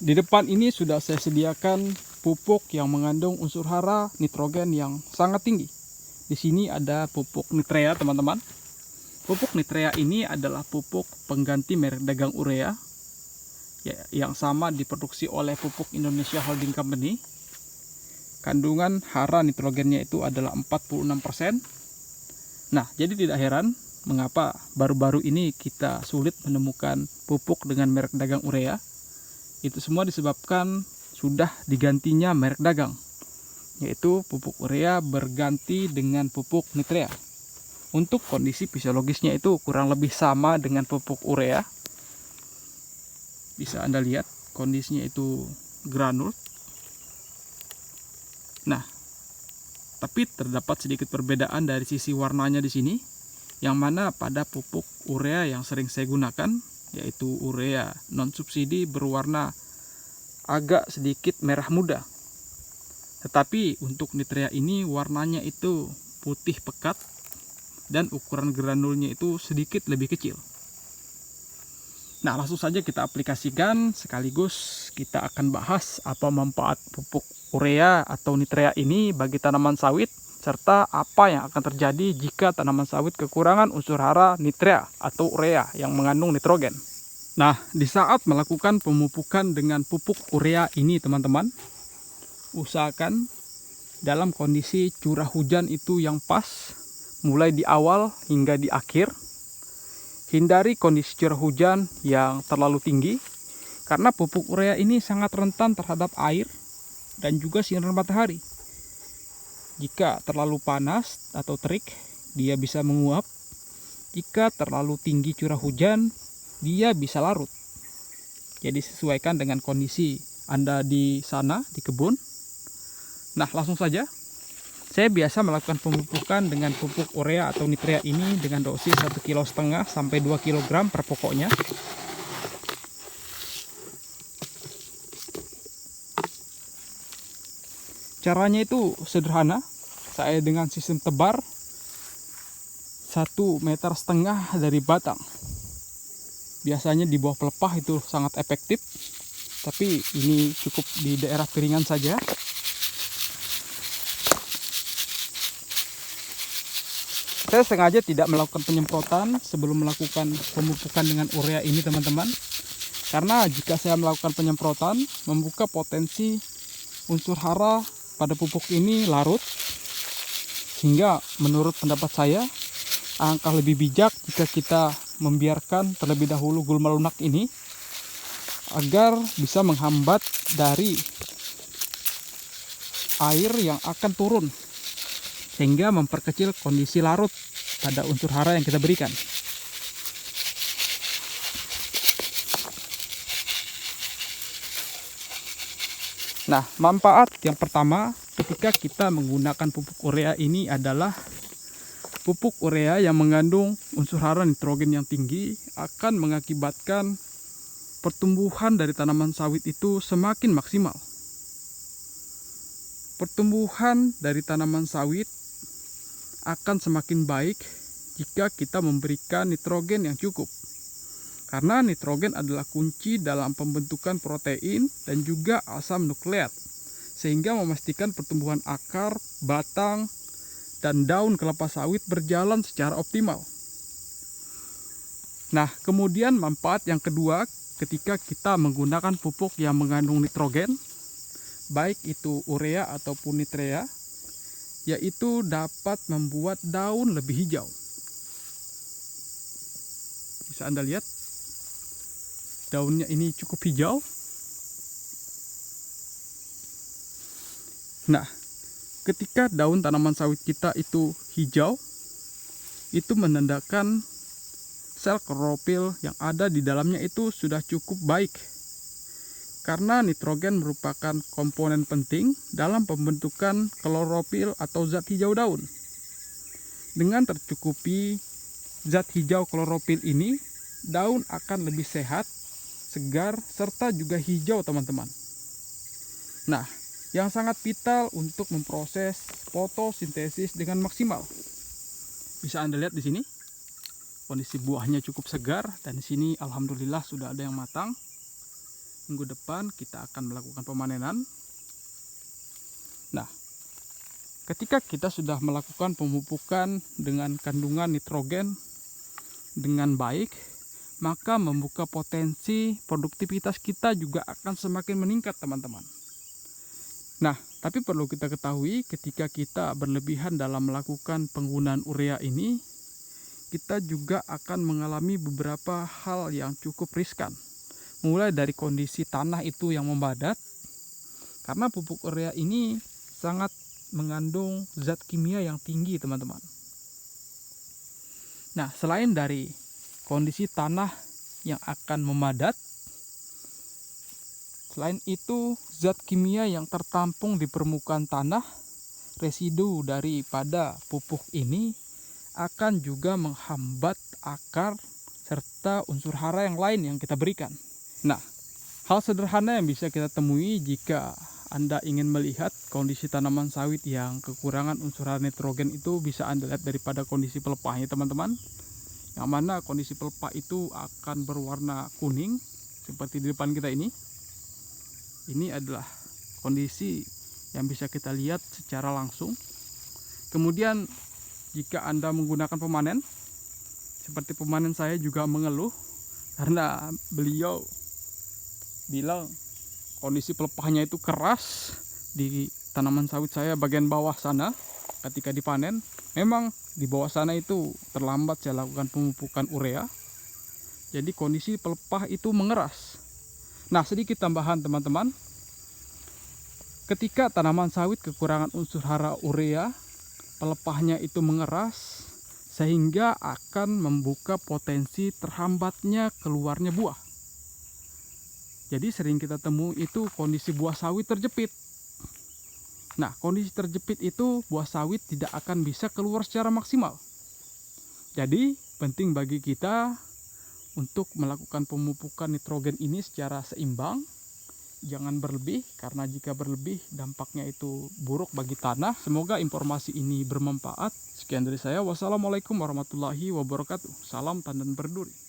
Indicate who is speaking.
Speaker 1: Di depan ini sudah saya sediakan pupuk yang mengandung unsur hara nitrogen yang sangat tinggi. Di sini ada pupuk nitrea, teman-teman. Pupuk nitrea ini adalah pupuk pengganti merek dagang urea ya, yang sama diproduksi oleh Pupuk Indonesia Holding Company. Kandungan hara nitrogennya itu adalah 46%. Nah, jadi tidak heran mengapa baru-baru ini kita sulit menemukan pupuk dengan merek dagang urea. Itu semua disebabkan sudah digantinya merek dagang, yaitu pupuk urea berganti dengan pupuk nitrea. Untuk kondisi fisiologisnya itu kurang lebih sama dengan pupuk urea. Bisa Anda lihat kondisinya itu granul. Nah, tapi terdapat sedikit perbedaan dari sisi warnanya di sini, yang mana pada pupuk urea yang sering saya gunakan, yaitu urea non subsidi, berwarna agak sedikit merah muda. Tetapi untuk nitrea ini warnanya itu putih pekat dan ukuran granulnya itu sedikit lebih kecil. Nah, langsung saja kita aplikasikan, sekaligus kita akan bahas apa manfaat pupuk urea atau nitrea ini bagi tanaman sawit, serta apa yang akan terjadi jika tanaman sawit kekurangan unsur hara nitrea atau urea yang mengandung nitrogen. Nah, di saat melakukan pemupukan dengan pupuk urea ini, teman-teman, usahakan dalam kondisi curah hujan itu yang pas, mulai di awal hingga di akhir. Hindari kondisi curah hujan yang terlalu tinggi, karena pupuk urea ini sangat rentan terhadap air dan juga sinar matahari. Jika terlalu panas atau terik, dia bisa menguap. Jika terlalu tinggi curah hujan, dia bisa larut. Jadi sesuaikan dengan kondisi Anda di sana, di kebun. Nah, langsung saja. Saya biasa melakukan pemupukan dengan pupuk urea atau nitrea ini dengan dosis 1,5 kg sampai 2 kg per pokoknya. Caranya itu sederhana. Saya dengan sistem tebar 1,5 meter dari batang. Biasanya di bawah pelepah itu sangat efektif, tapi ini cukup di daerah piringan saja. Saya sengaja tidak melakukan penyemprotan sebelum melakukan pemupukan dengan urea ini, teman-teman. Karena jika saya melakukan penyemprotan, membuka potensi unsur hara pada pupuk ini larut. Sehingga menurut pendapat saya, alangkah lebih bijak jika kita membiarkan terlebih dahulu gulma lunak ini, agar bisa menghambat dari air yang akan turun, sehingga memperkecil kondisi larut pada unsur hara yang kita berikan. Nah, manfaat yang pertama ketika kita menggunakan pupuk urea ini adalah pupuk urea yang mengandung unsur hara nitrogen yang tinggi akan mengakibatkan pertumbuhan dari tanaman sawit itu semakin maksimal. Pertumbuhan dari tanaman sawit akan semakin baik jika kita memberikan nitrogen yang cukup. Karena nitrogen adalah kunci dalam pembentukan protein dan juga asam nukleat, sehingga memastikan pertumbuhan akar, batang, dan daun kelapa sawit berjalan secara optimal. Nah, kemudian manfaat yang kedua ketika kita menggunakan pupuk yang mengandung nitrogen, baik itu urea ataupun nitrea, yaitu dapat membuat daun lebih hijau. Bisa Anda lihat, daunnya ini cukup hijau. Nah, ketika daun tanaman sawit kita itu hijau, itu menandakan sel klorofil yang ada di dalamnya itu sudah cukup baik. Karena nitrogen merupakan komponen penting dalam pembentukan klorofil atau zat hijau daun. Dengan tercukupi zat hijau klorofil ini, daun akan lebih sehat, segar, serta juga hijau, teman-teman. Nah, yang sangat vital untuk memproses fotosintesis dengan maksimal. Bisa Anda lihat di sini, kondisi buahnya cukup segar, dan di sini alhamdulillah sudah ada yang matang. minggu depan kita akan melakukan pemanenan. Nah, ketika kita sudah melakukan pemupukan dengan kandungan nitrogen dengan baik, maka membuka potensi produktivitas kita juga akan semakin meningkat, teman-teman. Nah, tapi perlu kita ketahui, ketika kita berlebihan dalam melakukan penggunaan urea ini, kita juga akan mengalami beberapa hal yang cukup riskan. Mulai dari kondisi tanah itu yang membadat, karena pupuk urea ini sangat mengandung zat kimia yang tinggi, teman-teman. Nah, selain dari kondisi tanah yang akan memadat, selain itu zat kimia yang tertampung di permukaan tanah, residu daripada pupuk ini akan juga menghambat akar serta unsur hara yang lain yang kita berikan. Nah, hal sederhana yang bisa kita temui jika Anda ingin melihat kondisi tanaman sawit yang kekurangan unsur hara nitrogen itu, bisa Anda lihat daripada kondisi pelepahnya, teman-teman. Yang mana kondisi pelepah itu akan berwarna kuning seperti di depan kita ini. Ini adalah kondisi yang bisa kita lihat secara langsung. Kemudian jika Anda menggunakan pemanen, seperti pemanen saya juga mengeluh karena beliau bilang kondisi pelepahnya itu keras di tanaman sawit saya bagian bawah sana ketika dipanen. Memang di bawah sana itu terlambat saya lakukan pemupukan urea, jadi kondisi pelepah itu mengeras. Nah, sedikit tambahan, teman-teman, ketika tanaman sawit kekurangan unsur hara urea, pelepahnya itu mengeras sehingga akan membuka potensi terhambatnya keluarnya buah. Jadi sering kita temui itu kondisi buah sawit terjepit. Nah, kondisi terjepit itu buah sawit tidak akan bisa keluar secara maksimal. Jadi penting bagi kita untuk melakukan pemupukan nitrogen ini secara seimbang. Jangan berlebih, karena jika berlebih dampaknya itu buruk bagi tanah. Semoga informasi ini bermanfaat. Sekian dari saya. Wassalamualaikum warahmatullahi wabarakatuh. Salam tandan berduri.